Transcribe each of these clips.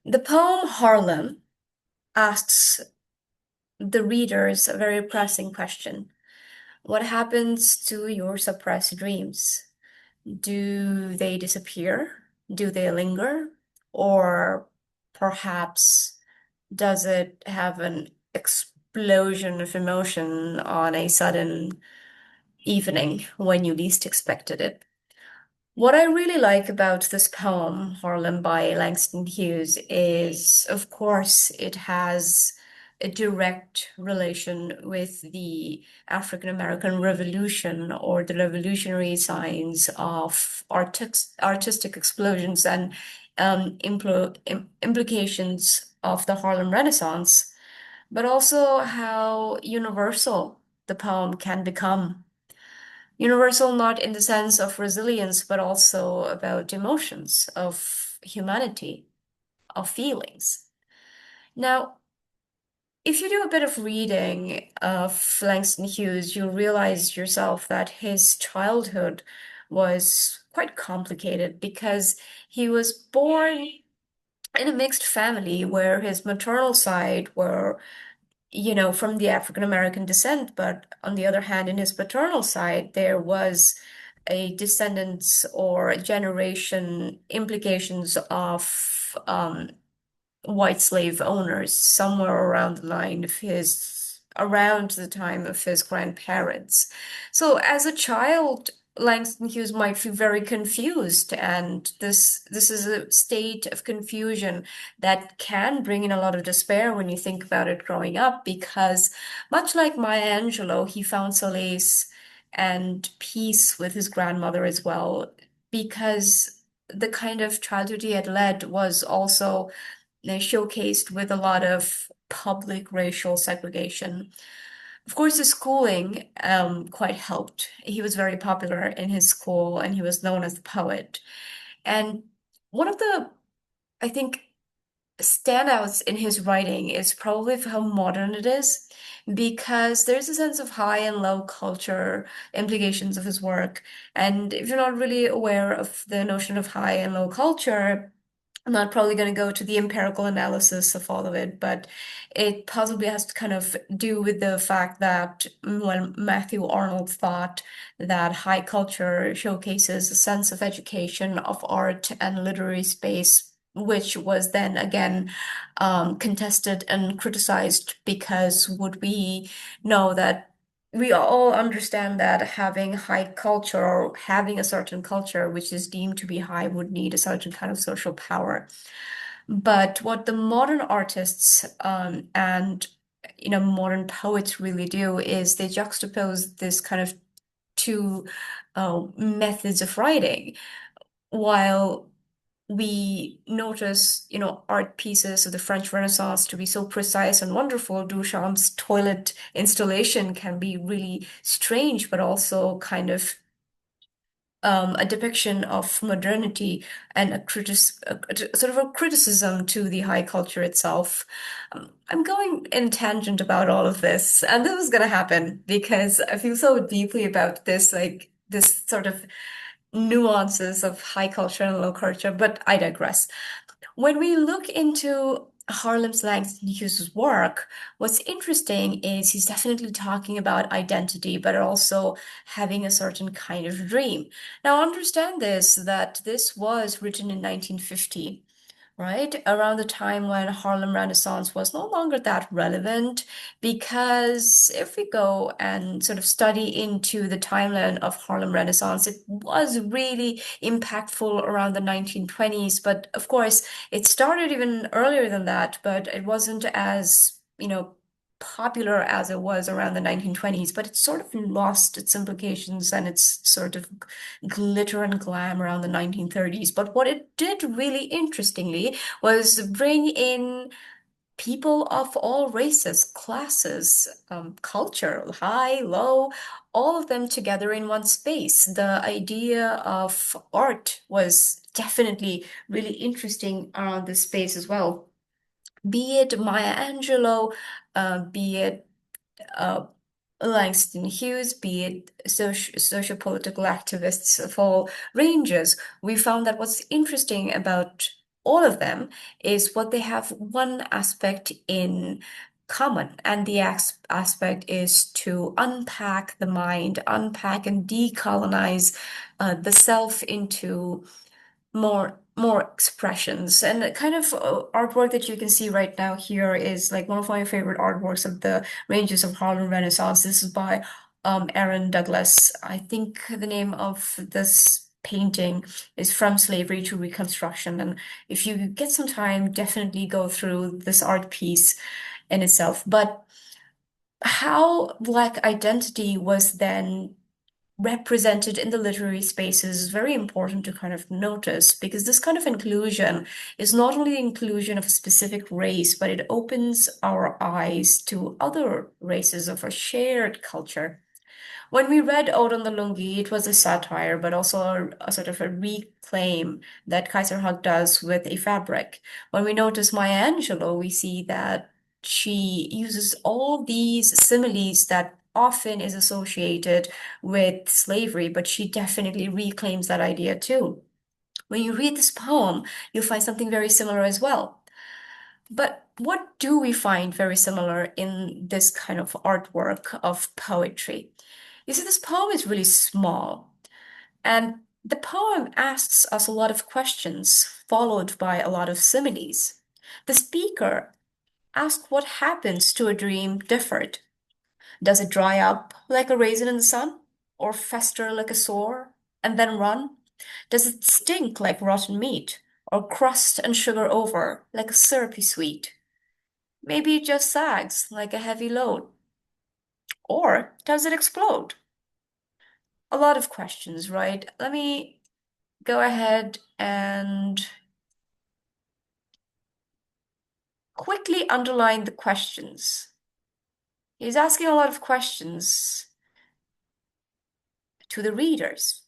The poem Harlem asks the readers a very pressing question. What happens to your suppressed dreams? Do they disappear? Do they linger? Or perhaps does it have an explosion of emotion on a sudden evening when you least expected it? What I really like about this poem, Harlem by Langston Hughes, is, of course, it has a direct relation with the African American Revolution or the revolutionary signs of artistic explosions and implications of the Harlem Renaissance, but also how universal the poem can become. Universal not in the sense of resilience, but also about emotions, of humanity, of feelings. Now, if you do a bit of reading of Langston Hughes, you'll realize yourself that his childhood was quite complicated because he was born in a mixed family where his maternal side were from the African American descent, but on the other hand, in his paternal side, there was a descendants or generation implications of white slave owners somewhere around the line of around the time of his grandparents. So as a child, Langston Hughes might feel very confused, and this is a state of confusion that can bring in a lot of despair when you think about it growing up, because much like Maya Angelou, he found solace and peace with his grandmother as well, because the kind of childhood he had led was also showcased with a lot of public racial segregation. Of course, his schooling quite helped. He was very popular in his school and he was known as the poet. And one of the, I think, standouts in his writing is probably how modern it is, because there's a sense of high and low culture implications of his work. And if you're not really aware of the notion of high and low culture, I'm not probably going to go to the empirical analysis of all of it, but it possibly has to kind of do with the fact that when Matthew Arnold thought that high culture showcases a sense of education, of art and literary space, which was then again contested and criticized because would we know that we all understand that having high culture or having a certain culture which is deemed to be high would need a certain kind of social power. But what the modern artists and modern poets really do is they juxtapose this kind of two methods of writing. While we notice, art pieces of the French Renaissance to be so precise and wonderful, Duchamp's toilet installation can be really strange, but also kind of a depiction of modernity and sort of a criticism to the high culture itself. I'm going in tangent about all of this, and this is going to happen because I feel so deeply about this, like this sort of nuances of high culture and low culture, but I digress. When we look into Harlem's Langston Hughes' work, what's interesting is he's definitely talking about identity, but also having a certain kind of dream. Now, understand this, that this was written in 1950, right? Around the time when Harlem Renaissance was no longer that relevant, because if we go and sort of study into the timeline of Harlem Renaissance, it was really impactful around the 1920s. But of course, it started even earlier than that, but it wasn't as, popular as it was around the 1920s, but it sort of lost its implications and its sort of glitter and glam around the 1930s. But what it did really interestingly was bring in people of all races, classes, culture, high, low, all of them together in one space. The idea of art was definitely really interesting around this space as well. Be it Maya Angelou, be it uh, Langston Hughes, be it socio-political activists of all ranges, we found that what's interesting about all of them is what they have one aspect in common. And the aspect is to unpack the mind, unpack and decolonize the self into more expressions. And the kind of artwork that you can see right now here is like one of my favorite artworks of the ranges of Harlem Renaissance. This is by Aaron Douglas. I think the name of this painting is From Slavery to Reconstruction. And if you get some time, definitely go through this art piece in itself. But how Black identity was then represented in the literary spaces is very important to kind of notice, because this kind of inclusion is not only the inclusion of a specific race, but it opens our eyes to other races of a shared culture. When we read Ode on the Lungi, it was a satire, but also a sort of a reclaim that Kaiser Hug does with a fabric. When we notice Maya Angelou, we see that she uses all these similes that often is associated with slavery, but she definitely reclaims that idea too. When you read this poem, you'll find something very similar as well. But what do we find very similar in this kind of artwork of poetry? You see, this poem is really small, and the poem asks us a lot of questions, followed by a lot of similes. The speaker asks what happens to a dream deferred. Does it dry up like a raisin in the sun, or fester like a sore and then run? Does it stink like rotten meat, or crust and sugar over like a syrupy sweet? Maybe it just sags like a heavy load. Or does it explode? A lot of questions, right? Let me go ahead and quickly underline the questions. He's asking a lot of questions to the readers.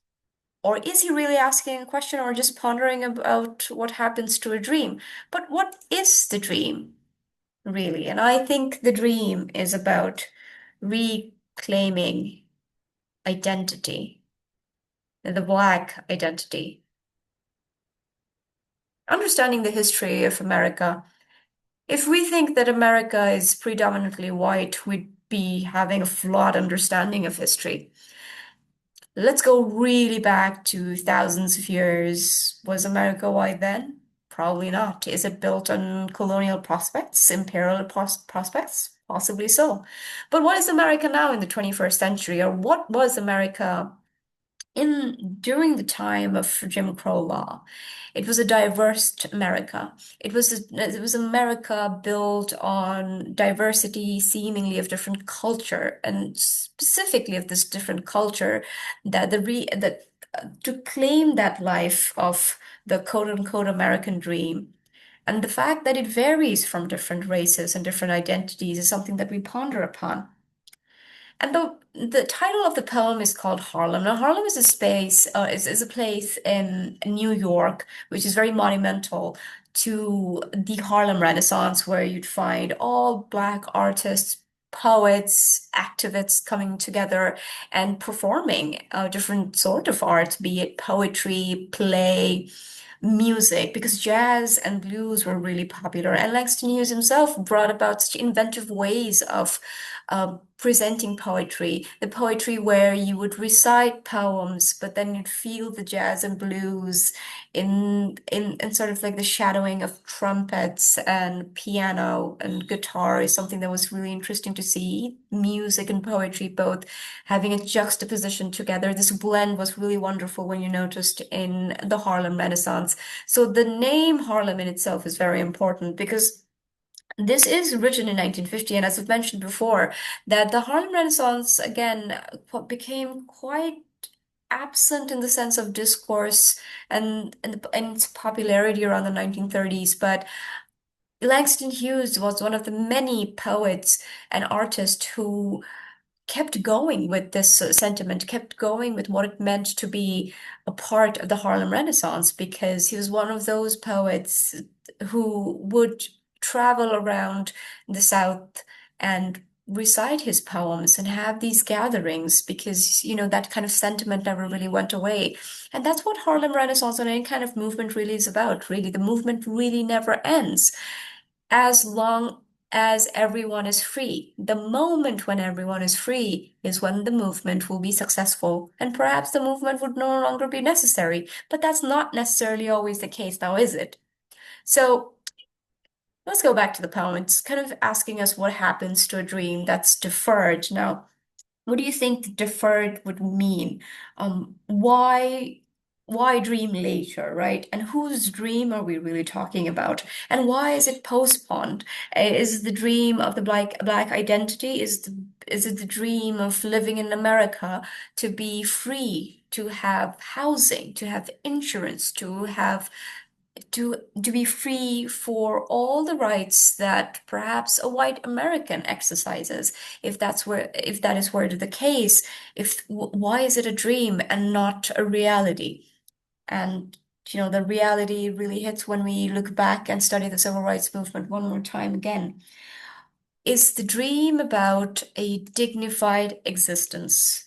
Or is he really asking a question or just pondering about what happens to a dream? But what is the dream, really? And I think the dream is about reclaiming identity, the Black identity. Understanding the history of America. If we think that America is predominantly white, we'd be having a flawed understanding of history. Let's go really back to thousands of years. Was America white then? Probably not. Is it built on colonial prospects, imperial prospects? Possibly so. But what is America now in the 21st century, or what was America in during the time of Jim Crow law? It was a diverse America. It was America built on diversity, seemingly of different culture, and specifically of this different culture that to claim that life of the quote unquote American dream. And the fact that it varies from different races and different identities is something that we ponder upon. And the title of the poem is called Harlem. Now, Harlem is a space, is a place in New York, which is very monumental to the Harlem Renaissance, where you'd find all Black artists, poets, activists coming together and performing different sort of art, be it poetry, play, music, because jazz and blues were really popular. And Langston Hughes himself brought about such inventive ways of presenting poetry, the poetry where you would recite poems, but then you'd feel the jazz and blues in sort of like the shadowing of trumpets and piano and guitar is something that was really interesting to see. Music and poetry both having a juxtaposition together. This blend was really wonderful when you noticed in the Harlem Renaissance. So the name Harlem in itself is very important because this is written in 1950, and as I've mentioned before, that the Harlem Renaissance again became quite absent in the sense of discourse and its popularity around the 1930s. But Langston Hughes was one of the many poets and artists who kept going with this sentiment, kept going with what it meant to be a part of the Harlem Renaissance, because he was one of those poets who would travel around the South and recite his poems and have these gatherings because, that kind of sentiment never really went away. And that's what Harlem Renaissance and any kind of movement really is about, really. The movement really never ends as long as everyone is free. The moment when everyone is free is when the movement will be successful, and perhaps the movement would no longer be necessary. But that's not necessarily always the case now, is it? So let's go back to the poem. It's kind of asking us what happens to a dream that's deferred. Now, what do you think deferred would mean? Why dream later, right? And whose dream are we really talking about? And why is it postponed? Is it the dream of the black identity? Is it the dream of living in America to be free, to have housing, to have insurance, to be free for all the rights that perhaps a white American exercises, if that is where the case, why is it a dream and not a reality? And the reality really hits when we look back and study the civil rights movement one more time again. Is the dream about a dignified existence?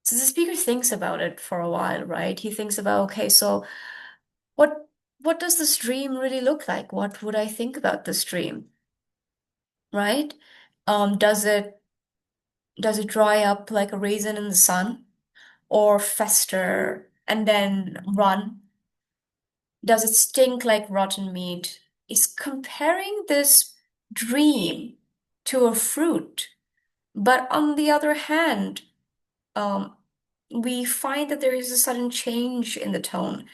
So the speaker thinks about it for a while, right? He thinks about, okay, so what does this dream really look like? What would I think about this dream, right? Does it dry up like a raisin in the sun, or fester and then run? Does it stink like rotten meat? Is comparing this dream to a fruit. But on the other hand, um, we find that there is a sudden change in the tone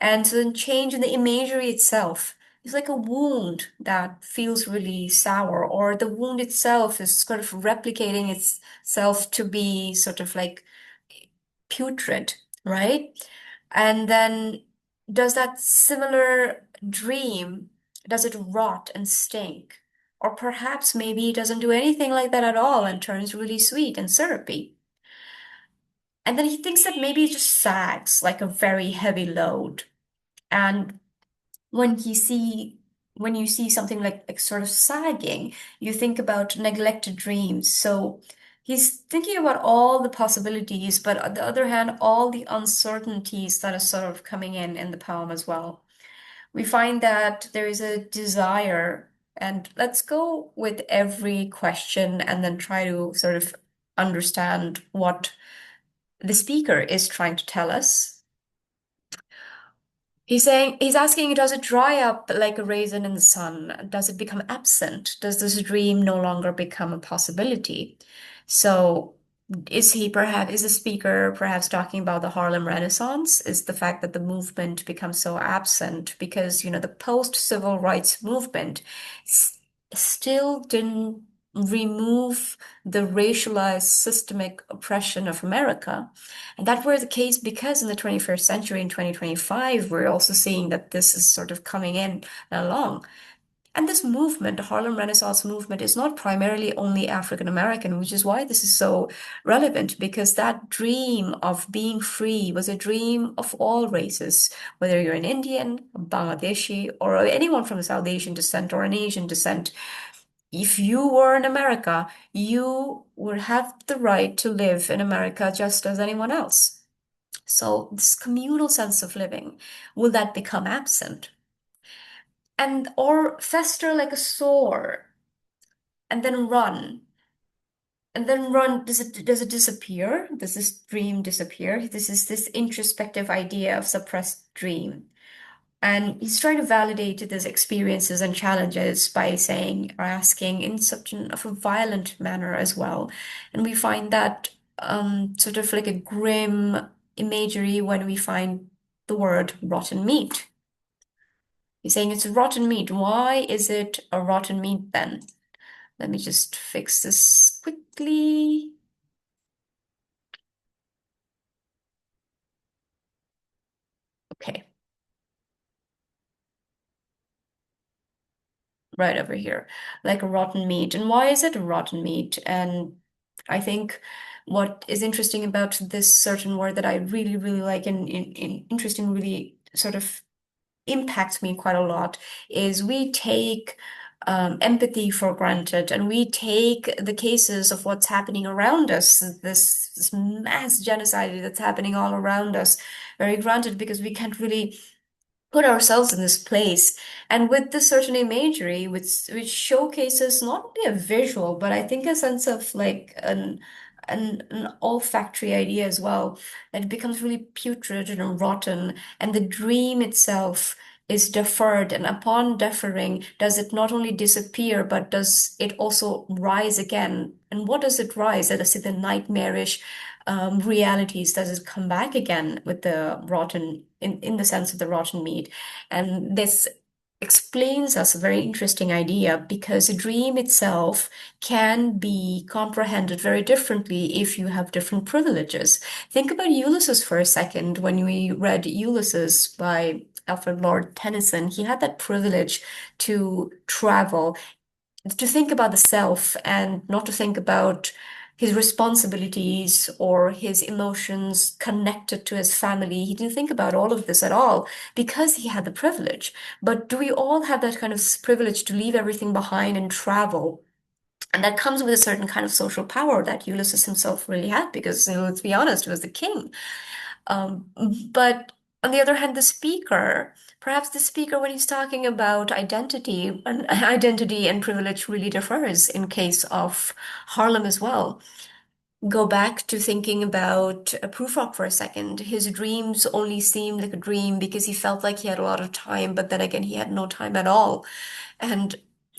and sudden change in the imagery itself. It's like a wound that feels really sour, or the wound itself is sort of replicating itself to be sort of like putrid, right? And then does that similar dream, does it rot and stink? Or perhaps maybe it doesn't do anything like that at all and turns really sweet and syrupy. And then he thinks that maybe it just sags like a very heavy load. And when he see when you see something like sort of sagging, you think about neglected dreams. So he's thinking about all the possibilities, but on the other hand, all the uncertainties that are sort of coming in the poem as well. We find that there is a desire, and let's go with every question and then try to sort of understand what the speaker is trying to tell us. He's asking, does it dry up like a raisin in the sun? Does it become absent? Does this dream no longer become a possibility? So, is the speaker perhaps talking about the Harlem Renaissance? Is the fact that the movement becomes so absent because, the post-civil rights movement s still didn't remove the racialized systemic oppression of America. And that were the case because in the 21st century, in 2025, we're also seeing that this is sort of coming in along. And this movement, the Harlem Renaissance movement, is not primarily only African American, which is why this is so relevant, because that dream of being free was a dream of all races, whether you're an Indian, a Bangladeshi, or anyone from South Asian descent or an Asian descent. If you were in America, you would have the right to live in America just as anyone else. So this communal sense of living, will that become absent? And or fester like a sore and then run. And then run, does it disappear? Does this dream disappear? This is this introspective idea of suppressed dream. And he's trying to validate these experiences and challenges by saying or asking in such of a violent manner as well. And we find that sort of like a grim imagery when we find the word rotten meat. He's saying it's rotten meat. Why is it a rotten meat then? Let me just fix this quickly. Okay, right over here, like a rotten meat. And why is it a rotten meat? And I think what is interesting about this certain word that I really, really like and interesting really sort of impacts me quite a lot is we take empathy for granted, and we take the cases of what's happening around us, this mass genocide that's happening all around us, very granted because we can't really put ourselves in this place. And with this certain imagery, which showcases not only a visual, but I think a sense of like an olfactory idea as well, that it becomes really putrid and rotten, and the dream itself is deferred, and upon deferring, does it not only disappear, but does it also rise again? And what does it rise? Let us say the nightmarish realities, does it come back again with the rotten, in the sense of the rotten meat? And this explains us a very interesting idea, because a dream itself can be comprehended very differently if you have different privileges. Think about Ulysses for a second. When we read Ulysses by Alfred Lord Tennyson, he had that privilege to travel, to think about the self and not to think about his responsibilities or his emotions connected to his family. He didn't think about all of this at all because he had the privilege. But do we all have that kind of privilege to leave everything behind and travel? And that comes with a certain kind of social power that Ulysses himself really had, because, let's be honest, he was the king. Um, but on the other hand, the speaker, perhaps the speaker, when he's talking about identity, and identity and privilege really differs in case of Harlem as well. Go back to thinking about Prufrock for a second. His dreams only seemed like a dream because he felt like he had a lot of time, but then again, he had no time at all. And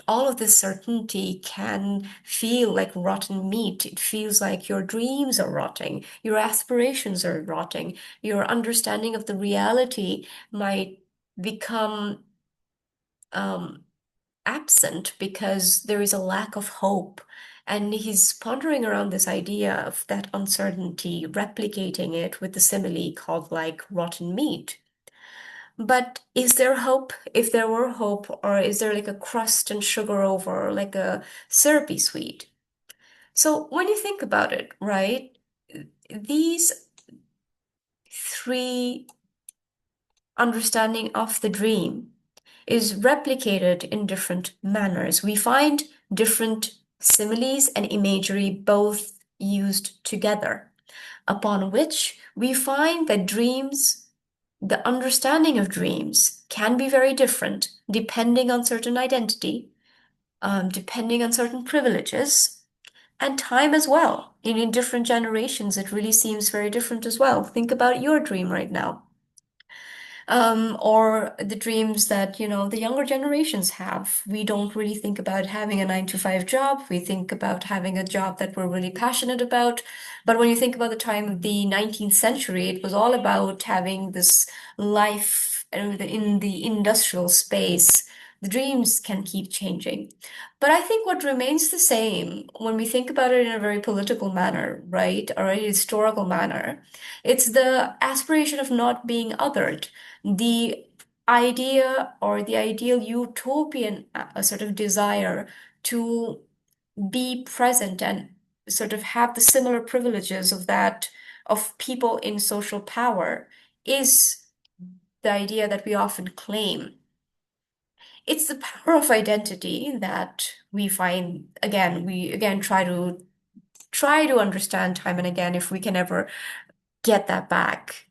all of this certainty can feel like rotten meat. It feels like your dreams are rotting, your aspirations are rotting, your understanding of the reality might become um, absent because there is a lack of hope. And he's pondering around this idea of that uncertainty, replicating it with the simile called like rotten meat. But is there hope? If there were hope, or is there like a crust and sugar over, like a syrupy sweet? So when you think about it, right, these three understanding of the dream is replicated in different manners. We find different similes and imagery both used together, upon which we find that dreams, the understanding of dreams, can be very different depending on certain identity, depending on certain privileges, and time as well. In different generations, it really seems very different as well. Think about your dream right now, or the dreams that, the younger generations have. We don't really think about having a 9 to 5 job. We think about having a job that we're really passionate about. But when you think about the time of the 19th century, it was all about having this life in the industrial space. The dreams can keep changing. But I think what remains the same when we think about it in a very political manner, right, or a historical manner, it's the aspiration of not being othered, the idea or the ideal utopian sort of desire to be present and sort of have the similar privileges of that of people in social power is the idea that we often claim. It's the power of identity that we find, again, we again try to understand time and again if we can ever get that back.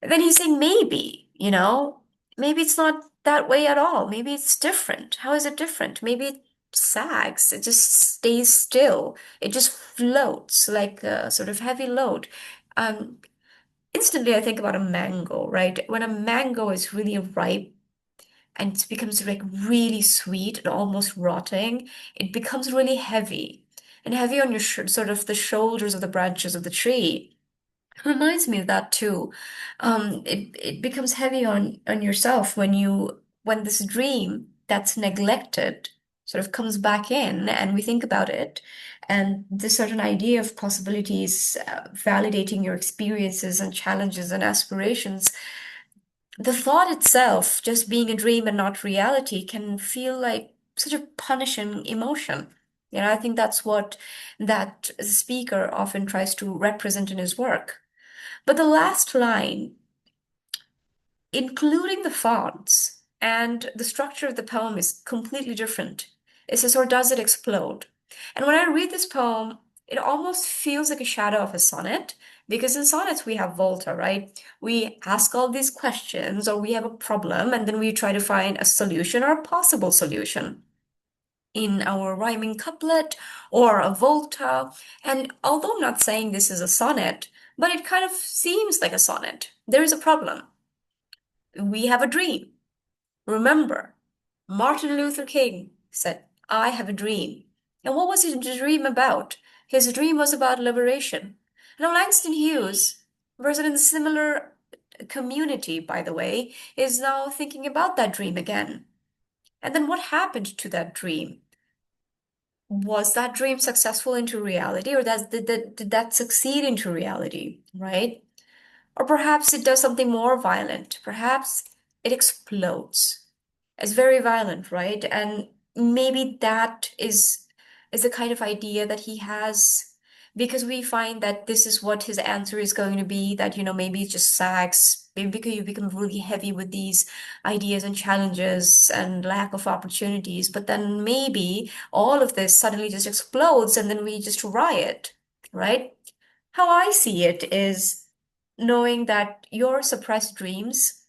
Then he's saying maybe, maybe it's not that way at all. Maybe it's different. How is it different? Maybe it sags, it just stays still, it just floats like a sort of heavy load. Um, Instantly, I think about a mango, right? When a mango is really ripe and it becomes like really sweet and almost rotting, it becomes really heavy and heavy on your sort of the shoulders of the branches of the tree. Reminds me of that too. It becomes heavy on yourself when this dream that's neglected sort of comes back in, and we think about it, and this certain idea of possibilities, validating your experiences and challenges and aspirations. The thought itself, just being a dream and not reality, can feel like such a punishing emotion. I think that's what that speaker often tries to represent in his work. But the last line including the fonts, and the structure of the poem is completely different. It says, or does it explode? And when I read this poem, it almost feels like a shadow of a sonnet, because in sonnets we have volta, right? We ask all these questions, or we have a problem, and then we try to find a solution or a possible solution in our rhyming couplet or a volta. And although I'm not saying this is a sonnet, but it kind of seems like a sonnet. There is a problem. We have a dream. Remember, Martin Luther King said, I have a dream. And what was his dream about? His dream was about liberation. Now, Langston Hughes, a person in a similar community, by the way, is now thinking about that dream again. And then what happened to that dream? Was that dream successful into reality, or did that succeed into reality, right? Or perhaps it does something more violent. Perhaps it explodes. It's very violent, right? And maybe that is the kind of idea that he has, because we find that this is what his answer is going to be, that, maybe it just sags, maybe because you become really heavy with these ideas and challenges and lack of opportunities. But then maybe all of this suddenly just explodes and then we just riot, right? How I see it is knowing that your suppressed dreams,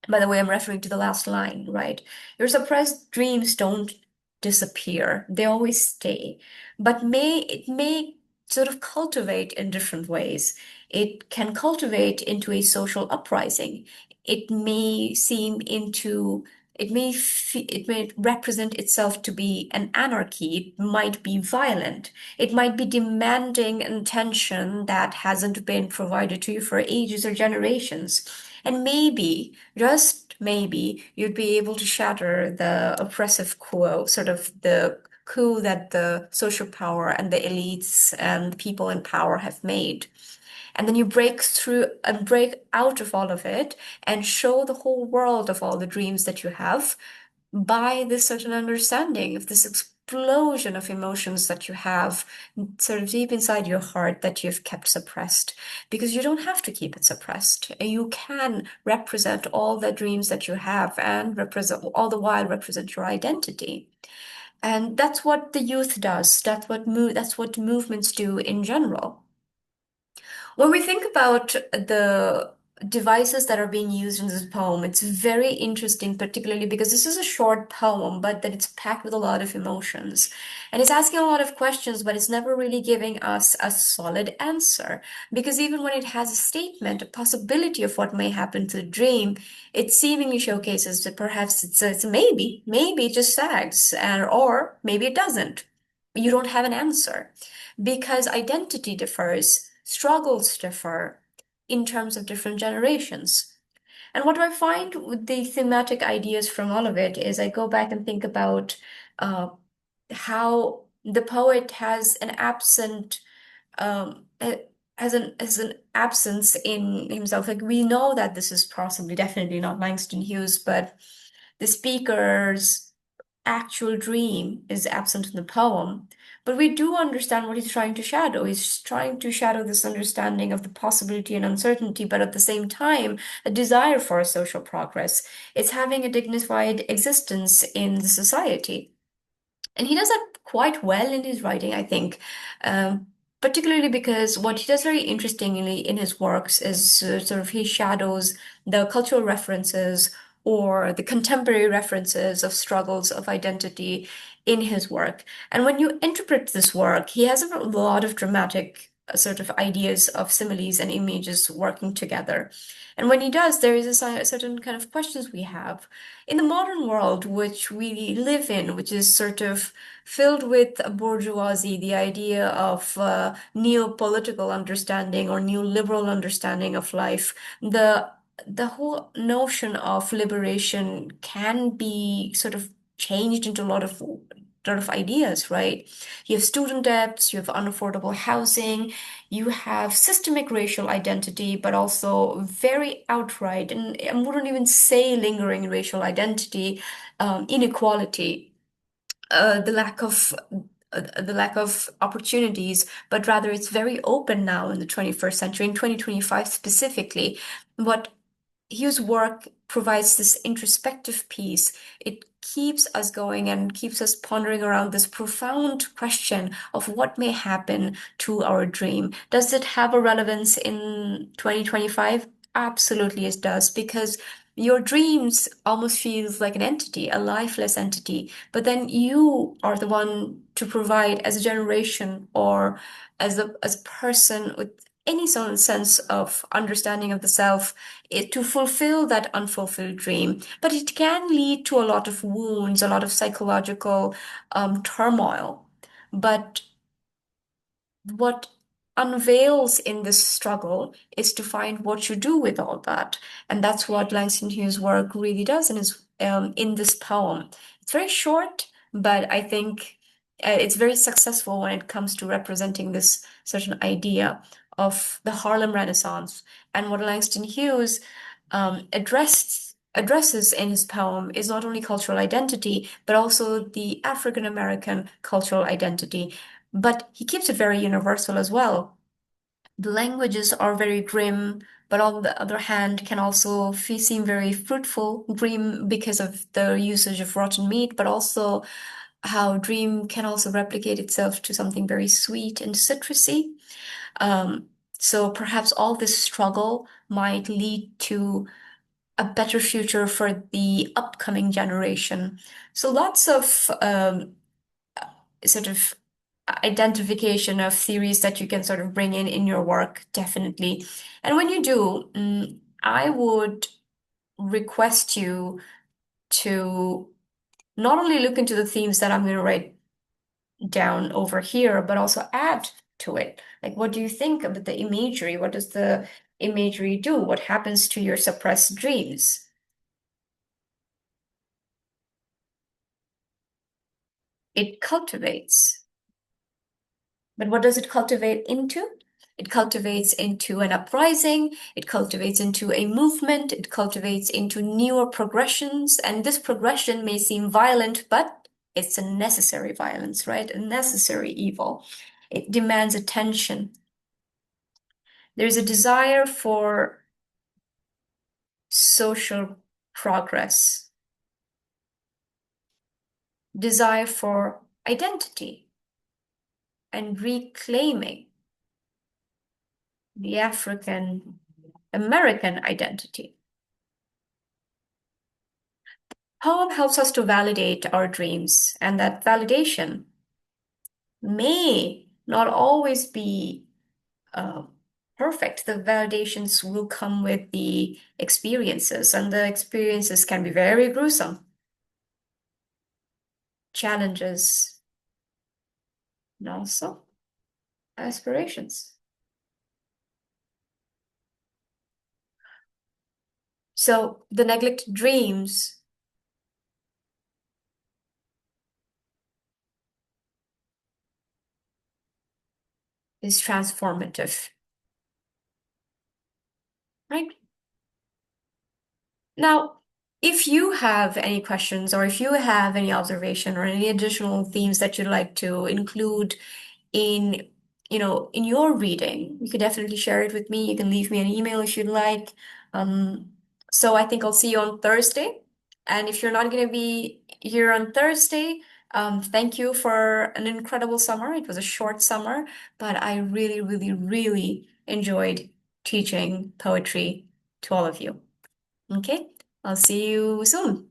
by the way, I'm referring to the last line, right? Your suppressed dreams don't disappear. They always stay. But it may sort of cultivate in different ways. It can cultivate into a social uprising. It may seem into it may represent itself to be an anarchy. It might be violent. It might be demanding attention that hasn't been provided to you for ages or generations. And maybe, just maybe, you'd be able to shatter the oppressive quo, sort of the coup that the social power and the elites and people in power have made. And then you break through and break out of all of it and show the whole world of all the dreams that you have by this certain understanding of this explosion of emotions that you have sort of deep inside your heart that you've kept suppressed. Because you don't have to keep it suppressed. You can represent all the dreams that you have and represent all the while represent your identity. And that's what the youth does. That's what movements do in general. When we think about the devices that are being used in this poem, it's very interesting, particularly because this is a short poem, but that it's packed with a lot of emotions. And it's asking a lot of questions, but it's never really giving us a solid answer. Because even when it has a statement, a possibility of what may happen to the dream, it seemingly showcases that perhaps it's a maybe it just sags, or maybe it doesn't. You don't have an answer because identity differs, struggles differ in terms of different generations. And what I find with the thematic ideas from all of it is I go back and think about uh, how the poet has an absent has an absence in himself. Like we know that this is possibly definitely not Langston Hughes, but the speaker's actual dream is absent in the poem. But we do understand what he's trying to shadow. He's trying to shadow this understanding of the possibility and uncertainty, but at the same time, a desire for a social progress. It's having a dignified existence in the society. And he does that quite well in his writing, I think. Um, Particularly because what he does very interestingly in his works is sort of he shadows the cultural references or the contemporary references of struggles of identity in his work. And when you interpret this work, he has a lot of dramatic sort of ideas of similes and images working together. And when he does, there is a certain kind of questions we have in the modern world which we live in, which is sort of filled with bourgeoisie, the idea of neo-political understanding or neoliberal understanding of life. The whole notion of liberation can be sort of changed into a lot of ideas, right? You have student debts, you have unaffordable housing, you have systemic racial identity, but also very outright, and I wouldn't even say lingering racial identity, inequality, the lack of opportunities, but rather it's very open now in the 21st century, in 2025 specifically. What Hugh's work provides this introspective piece. It keeps us going and keeps us pondering around this profound question of what may happen to our dream. Does it have a relevance in 2025? Absolutely, it does, because your dreams almost feels like an entity, a lifeless entity. But then you are the one to provide, as a generation or as a person with any sort of sense of understanding of the self, to fulfill that unfulfilled dream. But it can lead to a lot of wounds, a lot of psychological turmoil. But what unveils in this struggle is to find what you do with all that. And that's what Langston Hughes' work really does in this poem. It's very short, but I think it's very successful when it comes to representing this certain idea of the Harlem Renaissance. And what Langston Hughes addresses in his poem is not only cultural identity, but also the African American cultural identity. But he keeps it very universal as well. The languages are very grim, but on the other hand, can also seem very fruitful. Grim because of the usage of rotten meat, but also how dream can also replicate itself to something very sweet and citrusy. Um, so perhaps all this struggle might lead to a better future for the upcoming generation. So lots of sort of identification of theories that you can sort of bring in your work, definitely. And when you do, I would request you to not only look into the themes that I'm going to write down over here, but also add to it. Like, what do you think about the imagery? What does the imagery do? What happens to your suppressed dreams? It cultivates. But what does it cultivate into? It cultivates into an uprising, it cultivates into a movement, it cultivates into newer progressions. And this progression may seem violent, but it's a necessary violence, right? A necessary evil. It demands attention. There's a desire for social progress, desire for identity and reclaiming the African American identity. Poem helps us to validate our dreams, and that validation may not always be uh, perfect. The validations will come with the experiences, and the experiences can be very gruesome. Challenges and also aspirations. So the neglected dreams is transformative, right? Now, if you have any questions or if you have any observation or any additional themes that you'd like to include in, in your reading, you could definitely share it with me. You can leave me an email if you'd like. Um, so I think I'll see you on Thursday. And if you're not going to be here on Thursday, thank you for an incredible summer. It was a short summer, but I really, really, really enjoyed teaching poetry to all of you. Okay, I'll see you soon.